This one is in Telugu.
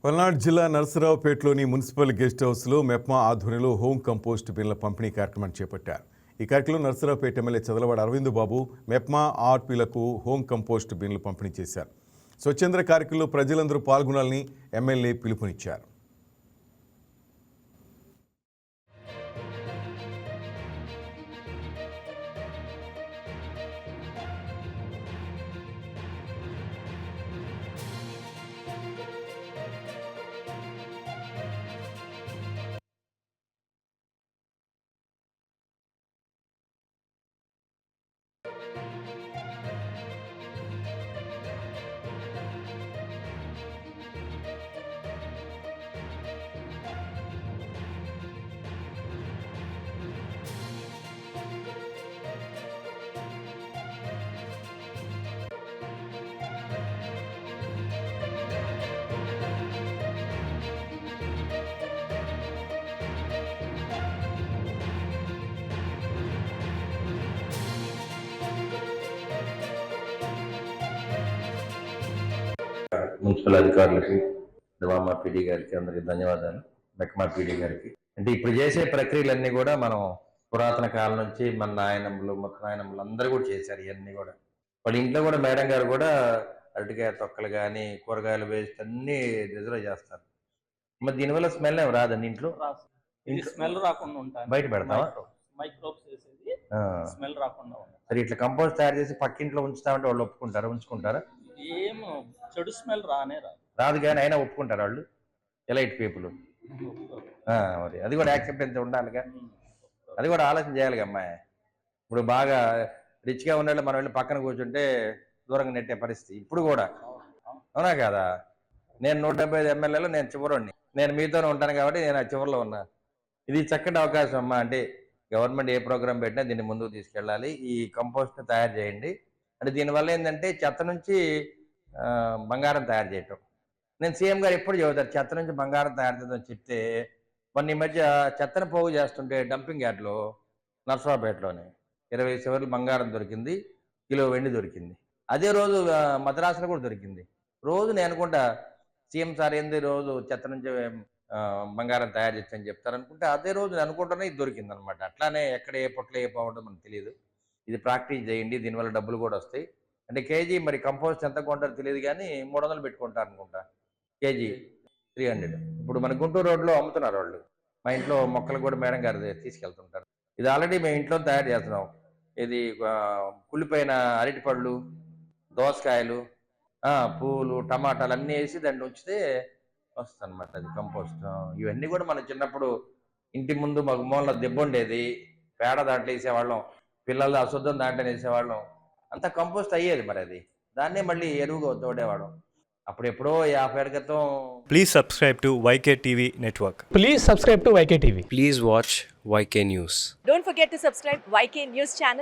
పల్నాడు జిల్లా నరసరావుపేటలోని మున్సిపల్ గెస్ట్ హౌస్లో మెప్మా ఆధ్వర్యంలో హోమ్ కంపోస్ట్ బిన్ల పంపిణీ కార్యక్రమాన్ని చేపట్టారు. ఈ కార్యక్రమంలో నరసరావుపేట ఎమ్మెల్యే చదలవాడ అరవింద్ బాబు మెప్మా ఆర్పీలకు హోమ్ కంపోస్ట్ బిన్లు పంపిణీ చేశారు. స్వచ్ఛంద కార్యక్రమంలో ప్రజలందరూ పాల్గొనాలని ఎమ్మెల్యే పిలుపునిచ్చారు. మున్సిపల్ అధికారులకి, డివామా పీడీ గారికి అందరికి ధన్యవాదాలు. మెక్మా పీడీ గారికి. అంటే ఇప్పుడు చేసే ప్రక్రియలన్నీ కూడా మనం పురాతన కాలం నుంచి మన నాయనమ్మలు ముఖనాయనమ్మలు అందరూ కూడా చేశారు. ఇవన్నీ కూడా వాళ్ళ ఇంట్లో కూడా మేడం గారు కూడా అరటికాయ తొక్కలు కానీ కూరగాయలు వేస్ట్ అన్ని రిజర్వ్ చేస్తారు. మరి దీనివల్ల స్మెల్ ఏమి రాదండి ఇంట్లో? స్మెల్ రాకుండా ఉంటాను. బయట పెడతావా? మైక్రోబ్స్ వేసేది స్మెల్ రాకుండా ఉంటాయి. సరే, ఇట్లా కంపోస్ట్ తయారు చేసి పక్కింట్లో ఉంచుతామంటే వాళ్ళు ఉంచుకుంటారా? ఏం చెడు స్మెల్ రాదు కానీ అయినా ఒప్పుకుంటారు వాళ్ళు. ఎలైట్ పీపుల్ మరి అది కూడా యాక్సెప్టెన్స్ ఉండాలిగా. అది కూడా ఆలోచన చేయాలిగా అమ్మాయి. ఇప్పుడు బాగా రిచ్గా ఉన్న మనం వెళ్ళి పక్కన కూర్చుంటే దూరంగా నెట్టే పరిస్థితి ఇప్పుడు కూడా, అవునా కదా? నేను 175 ఎమ్మెల్యేలో నేను చివరోడిని. నేను మీతోనే ఉంటాను కాబట్టి నేను ఆ చివరిలో ఉన్నా. ఇది చక్కటి అవకాశం అమ్మా. అంటే గవర్నమెంట్ ఏ ప్రోగ్రామ్ పెట్టినా దీన్ని ముందుకు తీసుకెళ్ళాలి. ఈ కంపోస్ట్ని తయారు చేయండి. అంటే దీనివల్ల ఏంటంటే చెత్త నుంచి బంగారం తయారు చేయటం. నేను సీఎం గారు ఎప్పుడు చెబుతారు చెత్త నుంచి బంగారం తయారు చేద్దామని చెప్తే, మొన్న ఈ మధ్య చెత్తను పోగు చేస్తుంటే డంపింగ్ యార్డ్లో నర్సరావుపేటలోనే 20 చివర్లు బంగారం దొరికింది, కిలో వెండి దొరికింది. అదే రోజు మద్రాసులో కూడా దొరికింది. రోజు నేను అనుకుంటా సీఎం సార్ ఏంది రోజు చెత్త నుంచి బంగారం తయారు చేస్తారని చెప్తారనుకుంటే, అదే రోజు నేను అనుకుంటానే ఇది దొరికింది అనమాట. అట్లానే ఎక్కడ ఏ పొట్లో ఏ పోవడం మనకు తెలియదు. ఇది ప్రాక్టీస్ చేయండి, దీనివల్ల డబ్బులు కూడా వస్తాయి. అంటే కేజీ మరి కంపోస్ట్ ఎంత కొంటారో తెలియదు కానీ 300 పెట్టుకుంటారు అనుకుంటా. కేజీ 300. ఇప్పుడు మన గుంటూరు రోడ్లో అమ్ముతున్నారు వాళ్ళు. మా ఇంట్లో మొక్కలు కూడా మేడం గారు తీసుకెళ్తుంటారు. ఇది ఆల్రెడీ మేము ఇంట్లో తయారు చేస్తున్నాం. ఇది కుళ్ళిపోయిన అరటిపళ్ళు, దోసకాయలు, పూలు, టమాటాలు అన్నీ వేసి దాన్ని ఉంచితే వస్తుంది అనమాట అది కంపోస్ట్. ఇవన్నీ కూడా మనం చిన్నప్పుడు ఇంటి ముందు మాకు మూల దెబ్బ ఉండేది, పేడ దాంట్లో వేసేవాళ్ళం, పిల్లలు అశుద్ధం దాంట్లో వేసేవాళ్ళం, అంత కంపోస్ట్ అయ్యేది. మరి అది దాన్నే మళ్ళీ ఎరువుగా తోడేవాళ్ళం. అప్పుడు ఎప్పుడో 50 ఏళ్ల క్రితం. Please subscribe to YK TV Network. Please subscribe to YK TV. Please watch YK News. Don't forget to subscribe YK News channel.